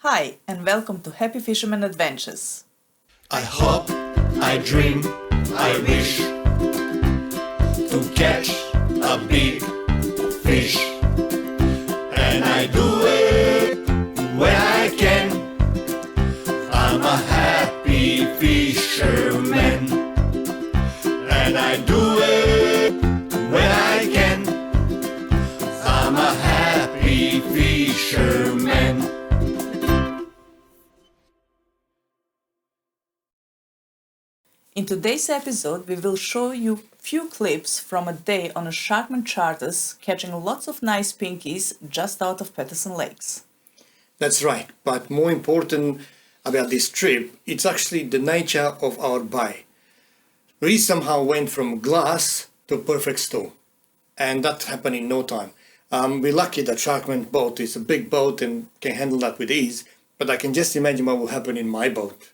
Hi, and welcome to Happy Fisherman Adventures. I hope, I dream, I wish to catch a big fish, and I do it when I can. I'm a happy fisherman, and I do it when I can. I'm a happy fisherman. In today's episode, we will show you few clips from a day on a Sharkmen charters catching lots of nice pinkies just out of Patterson Lakes. That's right, but more important about this trip, it's actually the nature of our bay. We somehow went from glass to perfect storm, and that happened in no time. We're lucky that Sharkman boat is a big boat and can handle that with ease, but I can just imagine what will happen in my boat.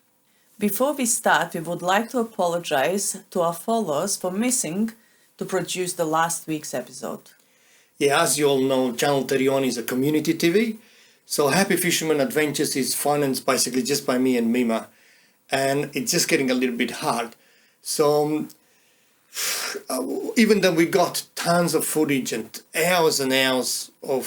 Before we start, we would like to apologize to our followers for missing to produce the last week's episode. Yeah, as you all know, Channel 31 is a community TV, so Happy Fisherman Adventures is financed basically just by me and Mima, and it's just getting a little bit hard. So even though we got tons of footage and hours of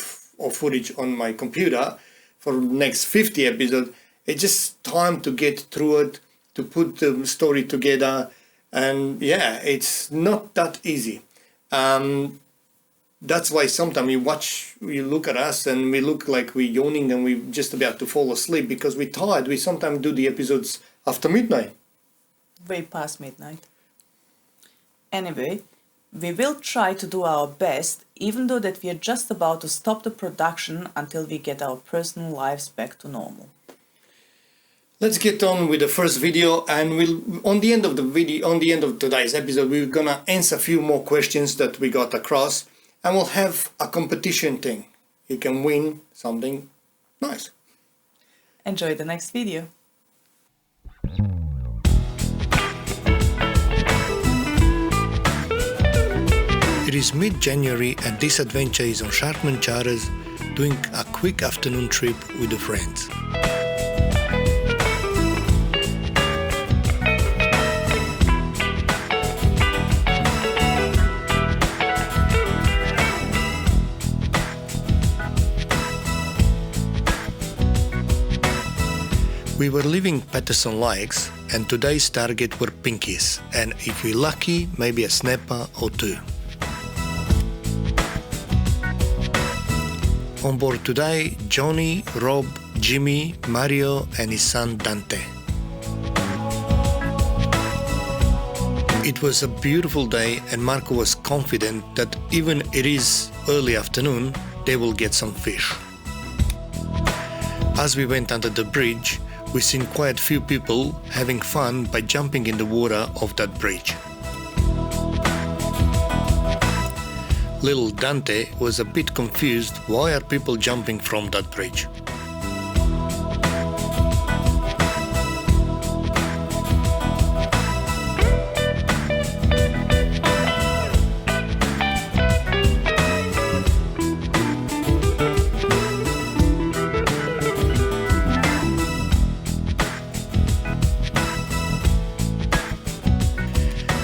footage on my computer for the next 50 episodes, it's just time to get through it, to put the story together, and yeah, it's not that easy. That's why sometimes you look at us and we look like we're yawning and we're just about to fall asleep because we're tired. We sometimes do the episodes after midnight. Way past midnight. Anyway, we will try to do our best, even though that we are just about to stop the production until we get our personal lives back to normal. Let's get on with the first video, and on the end of today's episode, we're gonna answer a few more questions that we got across, and we'll have a competition thing. You can win something nice. Enjoy the next video. It is mid-January and this adventure is on Sharkmen charters, doing a quick afternoon trip with the friends. We were leaving Patterson Lakes and today's target were pinkies, and if we're lucky, maybe a snapper or two. On board today, Johnny, Rob, Jimmy, Mario and his son Dante. It was a beautiful day and Marco was confident that even it is early afternoon, they will get some fish. As we went under the bridge, we seen quite a few people having fun by jumping in the water of that bridge. Little Dante was a bit confused, why are people jumping from that bridge?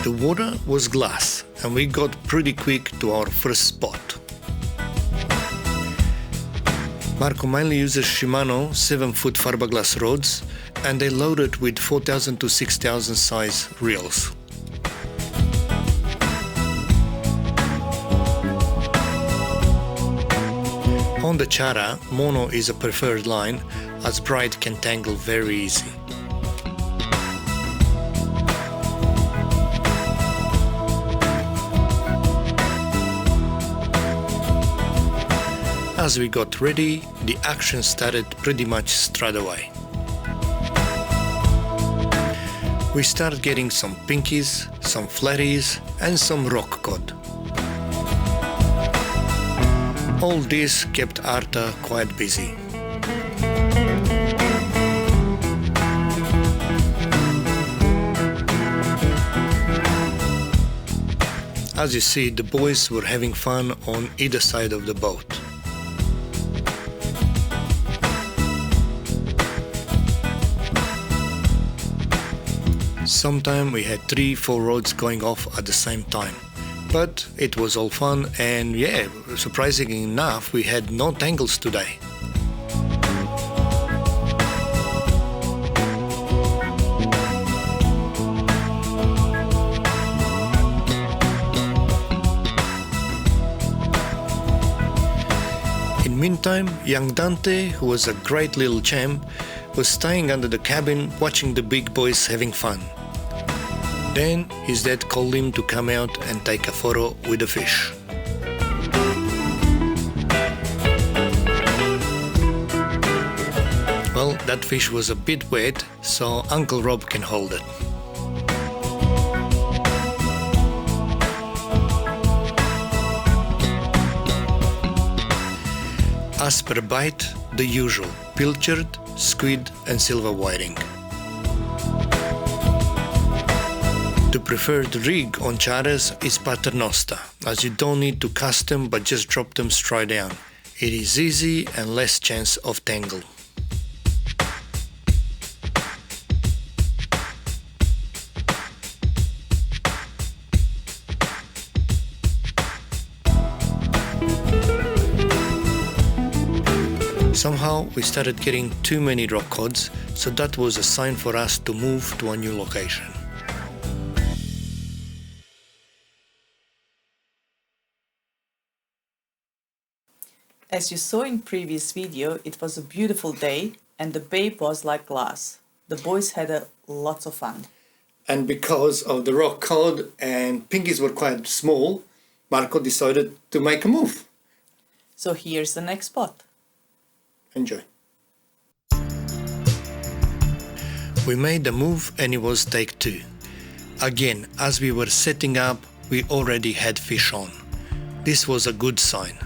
The water was glass and we got pretty quick to our first spot. Marco mainly uses Shimano 7-foot fiberglass rods and they loaded with 4,000 to 6,000 size reels. On the charter, mono is a preferred line as braid can tangle very easy. As we got ready, the action started pretty much straight away. We started getting some pinkies, some flatties and some rock cod. All this kept Arta quite busy. As you see, the boys were having fun on either side of the boat. Sometimes we had 3-4 rods going off at the same time. But it was all fun, and yeah, surprisingly enough, we had no tangles today. In meantime, young Dante, who was a great little champ, was staying under the cabin watching the big boys having fun. Then his dad called him to come out and take a photo with the fish. Well, that fish was a bit wet, so Uncle Rob can hold it. As per bite, the usual: pilchard, squid and silver whiting. The preferred rig on charters is paternoster, as you don't need to cast them but just drop them straight down. It is easy and less chance of tangle. Somehow we started getting too many rock cods, so that was a sign for us to move to a new location. As you saw in previous video, it was a beautiful day and the bay was like glass. The boys had lots of fun. And because of the rock cod and pinkies were quite small, Marco decided to make a move. So here's the next spot. Enjoy. We made the move and it was take 2. Again, as we were setting up, we already had fish on. This was a good sign.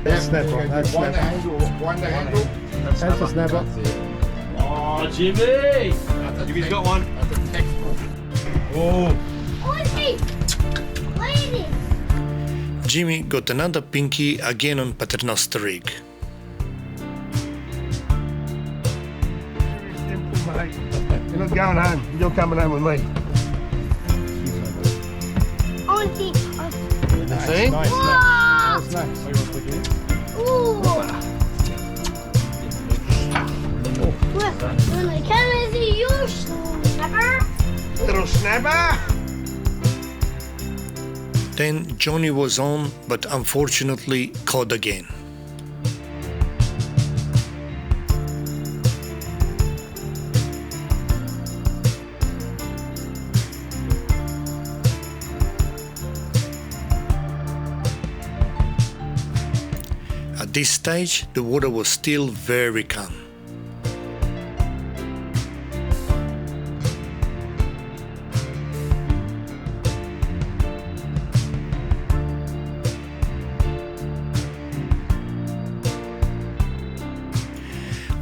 That's snapper. That's One snapper. handle, one handle. That's a snapper. Oh, Jimmy! Jimmy's got one. That's a textbook. Oh, Lady! Jimmy got another pinky again on paternoster rig. You're not going home. You're coming home with me. Auntie! See? Wow! Ooh! Can I see you, snapper? Little snapper. Then Johnny was on, but unfortunately caught again. At this stage, the water was still very calm.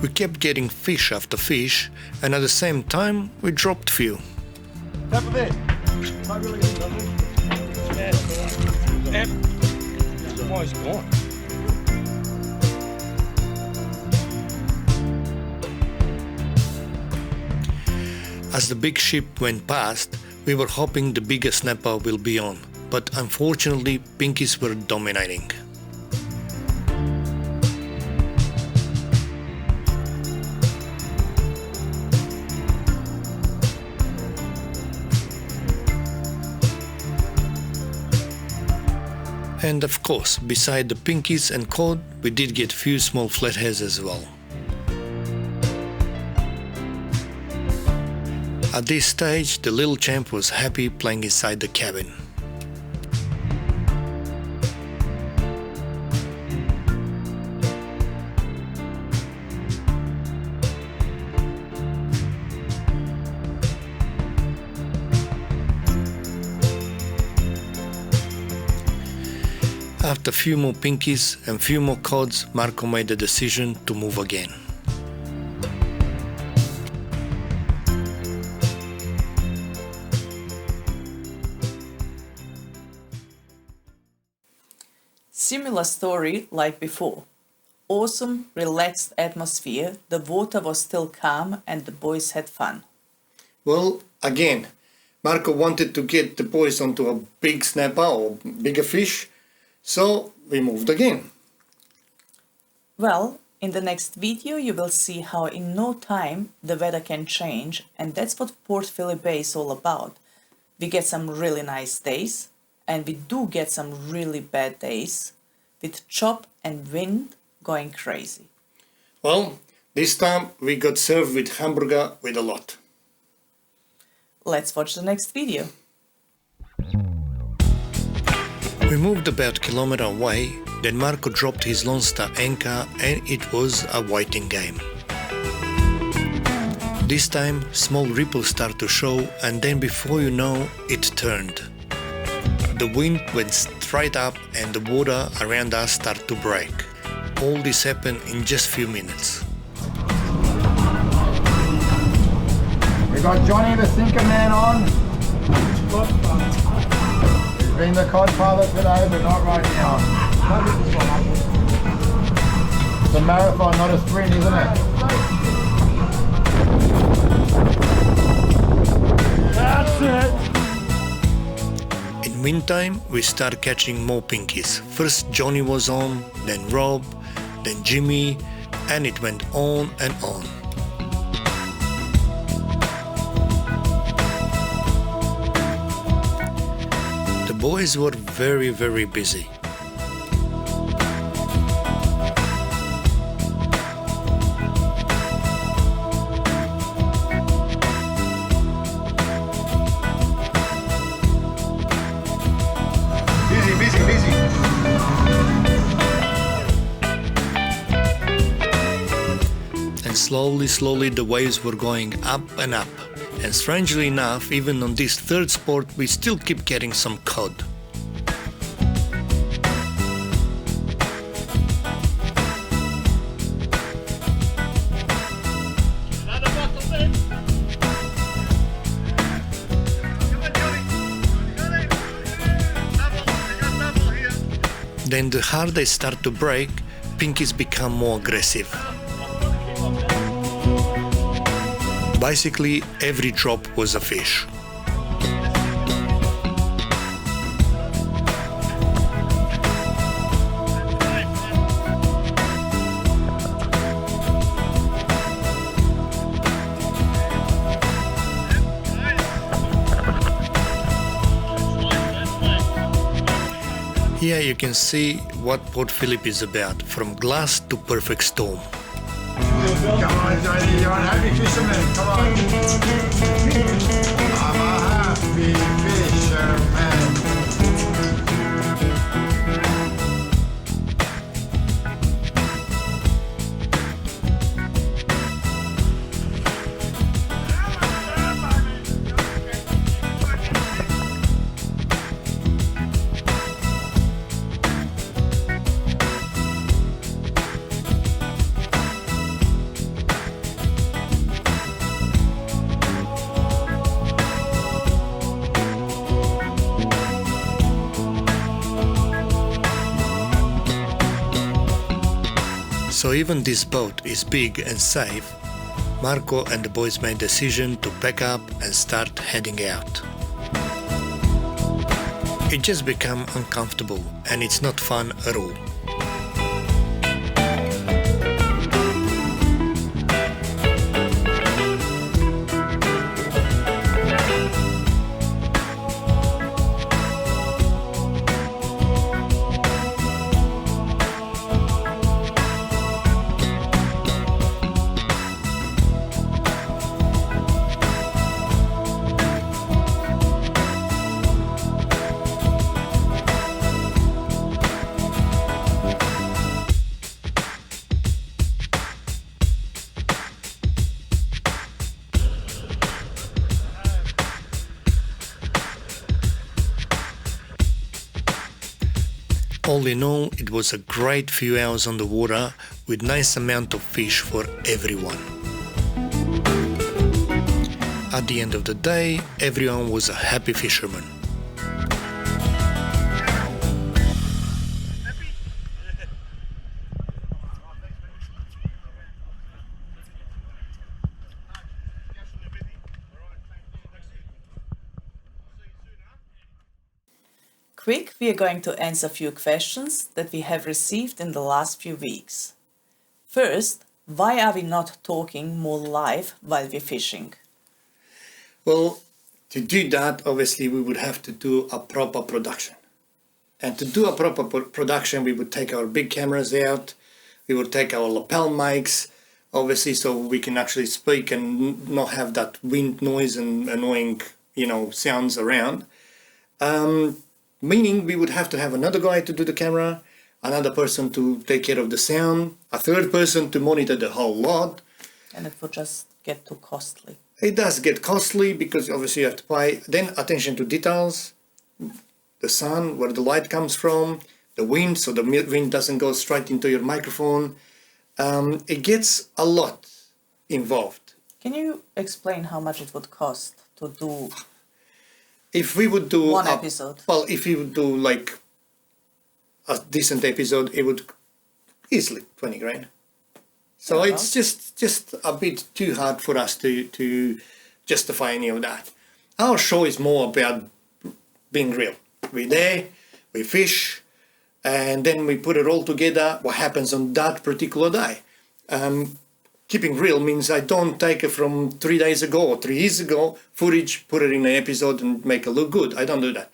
We kept getting fish after fish, and at the same time, we dropped few. Tap a bit. oh, he's gone. As the big ship went past, we were hoping the bigger snapper will be on, but unfortunately pinkies were dominating. And of course, beside the pinkies and cod, we did get few small flatheads as well. At this stage, the little champ was happy playing inside the cabin. After a few more pinkies and few more cods, Marco made the decision to move again. Similar story like before. Awesome, relaxed atmosphere, the water was still calm and the boys had fun. Well, again, Marco wanted to get the boys onto a big snapper or bigger fish, so we moved again. Well, in the next video you will see how in no time the weather can change, and that's what Port Phillip Bay is all about. We get some really nice days, and we do get some really bad days, with chop and wind going crazy. Well, this time we got served with hamburger with a lot. Let's watch the next video. We moved about a kilometer away, then Marco dropped his Lone Star anchor and it was a whiting game. This time small ripples start to show and then before you know it turned. The wind went straight up and the water around us started to break. All this happened in just few minutes. We got Johnny the Sinker Man on. He's been the cod father today, but not right now. It's a marathon, not a sprint, isn't it? That's it. In meantime, we started catching more pinkies. First Johnny was on, then Rob, then Jimmy, and it went on and on. The boys were very busy. Busy. And slowly the waves were going up and up. And strangely enough, even on this third sport, we still keep getting some cod. Then the harder they start to break, pinkies become more aggressive. Basically, every drop was a fish. Here you can see what Port Phillip is about, from glass to perfect storm. Come on, Johnny, you're a happy fisherman. Come on. I'm a happy fisherman. So even this boat is big and safe, Marco and the boys made the decision to pack up and start heading out. It just became uncomfortable and it's not fun at all. All in all, it was a great few hours on the water with nice amount of fish for everyone. At the end of the day, everyone was a happy fisherman. Quick, we are going to answer a few questions that we have received in the last few weeks. First, why are we not talking more live while we're fishing? Well, to do that, obviously, we would have to do a proper production. And to do a proper production, we would take our big cameras out, we would take our lapel mics, obviously, so we can actually speak and not have that wind noise and annoying, sounds around. Meaning we would have to have another guy to do the camera, another person to take care of the sound, a third person to monitor the whole lot. And it would just get too costly. It does get costly because obviously you have to pay then attention to details, the sun, where the light comes from, the wind, so the wind doesn't go straight into your microphone. It gets a lot involved. Can you explain how much it would cost to do If we would do one episode? Well, if we would do like a decent episode, it would easily 20 grand. So Yeah. it's just a bit too hard for us to justify any of that. Our show is more about being real. We're there, we fish, and then we put it all together, what happens on that particular day. Keeping real means I don't take it from 3 days ago or 3 years ago footage, put it in an episode and make it look good. I don't do that.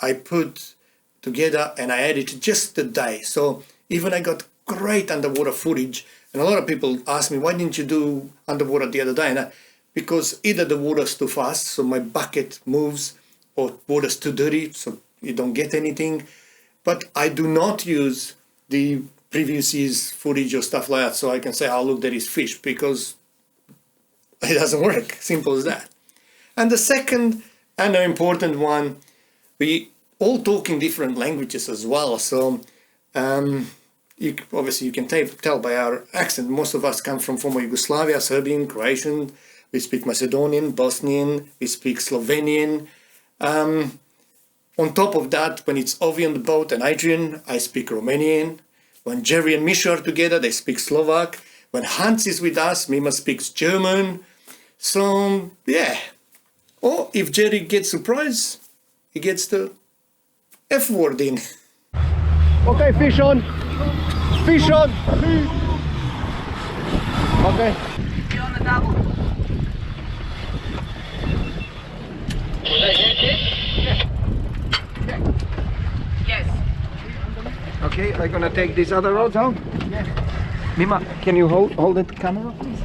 I put together and I edit just the day. So even I got great underwater footage, and a lot of people ask me, why didn't you do underwater the other day? And because either the water's too fast, so my bucket moves, or water's too dirty, so you don't get anything. But I do not use the previous year's footage or stuff like that, so I can say, oh look, there is fish, because it doesn't work. Simple as that. And the second and an important one, we all talk in different languages as well. So obviously you can tell by our accent, most of us come from former Yugoslavia, Serbian, Croatian, we speak Macedonian, Bosnian, we speak Slovenian. On top of that, when it's Ovi on the boat and Adrian, I speak Romanian. When Jerry and Misha are together, they speak Slovak. When Hans is with us, Mima speaks German. So, yeah. Or if Jerry gets surprised, he gets the F word in. Okay, fish on. Fish on. Okay. You're on the double. Yes. Okay, I'm gonna take this other rod out. Yes. Mima, can you hold the camera, please?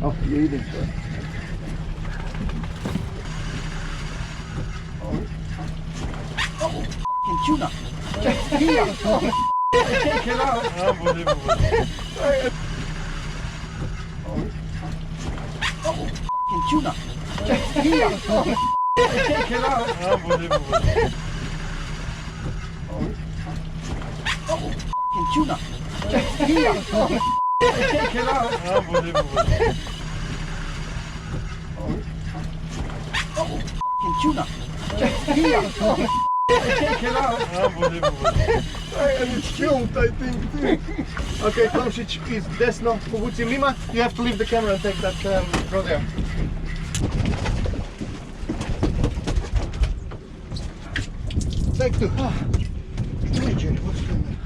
Oh, you're eating. Oh, fucking tuna. Here. Take it out. Unbelievable. Oh, fucking tuna. Here. Take it out. Unbelievable. Oh, fucking tuna. Here. Take it out. Unbelievable. Oh, fucking tuna. Here. Take it out. Unbelievable. And it's killed, I think, too. Okay, Tomšić is desno. Povuci Mima. You have to leave the camera and take that rod out. Take two. Hey, Jerry, what's going on?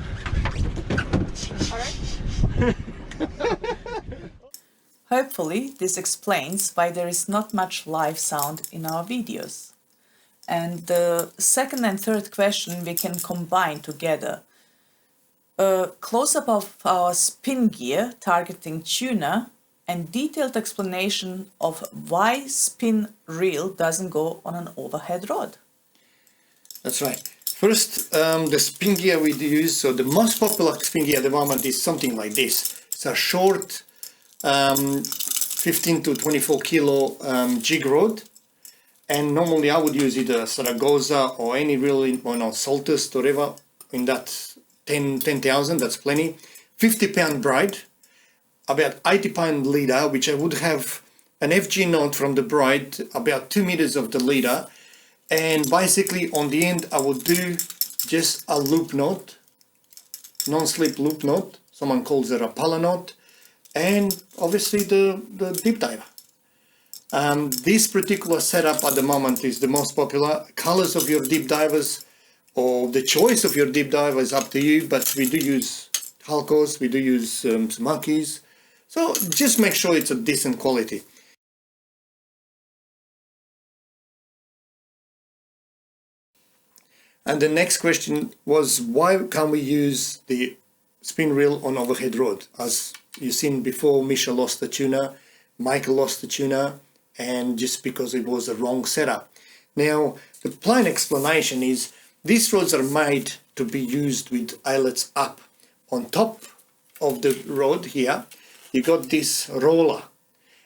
Hopefully, this explains why there is not much live sound in our videos. And the second and third question we can combine together. A close-up of our spin gear targeting tuna and detailed explanation of why spin reel doesn't go on an overhead rod. That's right. First, the spin gear we use, so the most popular spin gear at the moment is something like this. It's a short 15 to 24 kilo jig rod. And normally I would use either Saragossa or any really, Saltist or whatever, in that 10,000, that's plenty. 50-pound braid, about 80-pound leader, which I would have an FG knot from the braid, about 2 meters of the leader. And basically on the end I would do just a loop knot, non-slip loop knot, someone calls it a pala knot, and obviously the deep diver. This particular setup at the moment is the most popular. Colors of your deep divers or the choice of your deep diver is up to you, but we do use Halcos, we do use monkeys. So just make sure it's a decent quality. And the next question was, why can't we use the spin reel on overhead rod? As you've seen before, Misha lost the tuna, Michael lost the tuna, and just because it was the wrong setup. Now, the plain explanation is these rods are made to be used with eyelets up. On top of the rod here, you got this roller,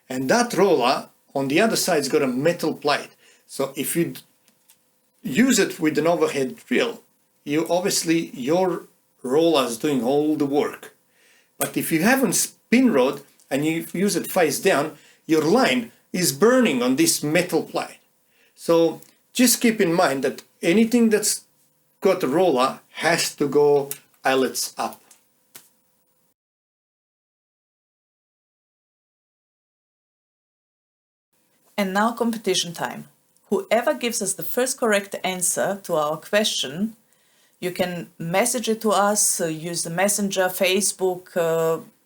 and that roller on the other side's got a metal plate. So if you use it with an overhead reel, your roller's doing all the work. But if you have a spin rod and you use it face down, your line is burning on this metal plate. So just keep in mind that anything that's got a roller has to go eyelets up. And now competition time. Whoever gives us the first correct answer to our question, you can message it to us, use the Messenger, Facebook,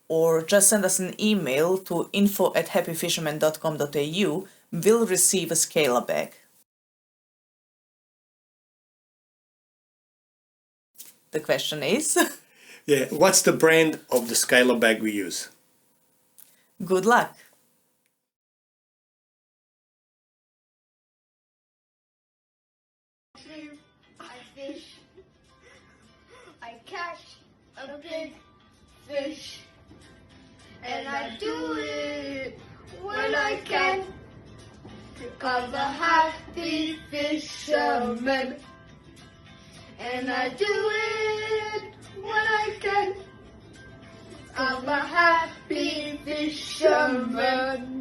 or just send us an email to info@happyfisherman.com.au. Will receive a scalar bag. The question is? Yeah, what's the brand of the scalar bag we use? Good luck! I fish. I catch a big fish. And I do it when I can. Cause a happy fisherman. And I do it when I can. I'm a happy fisherman.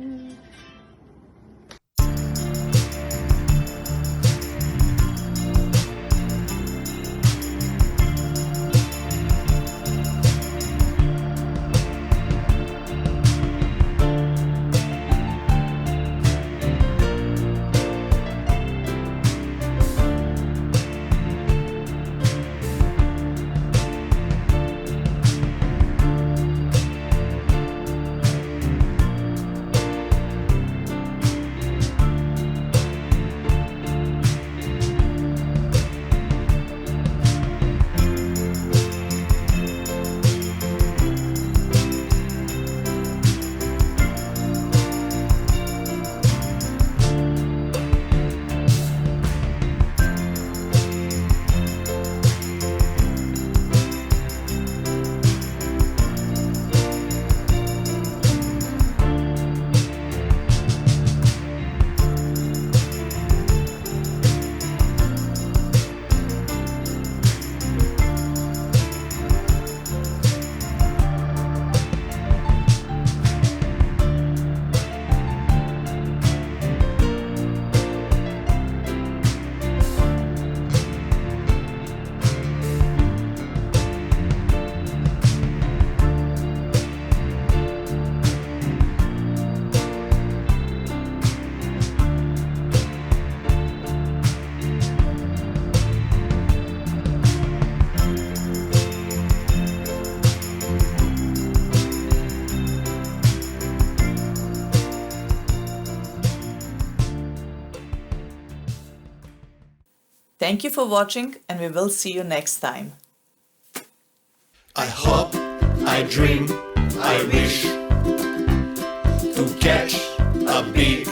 Thank you for watching, and we will see you next time. I hope, I dream, I wish to catch a big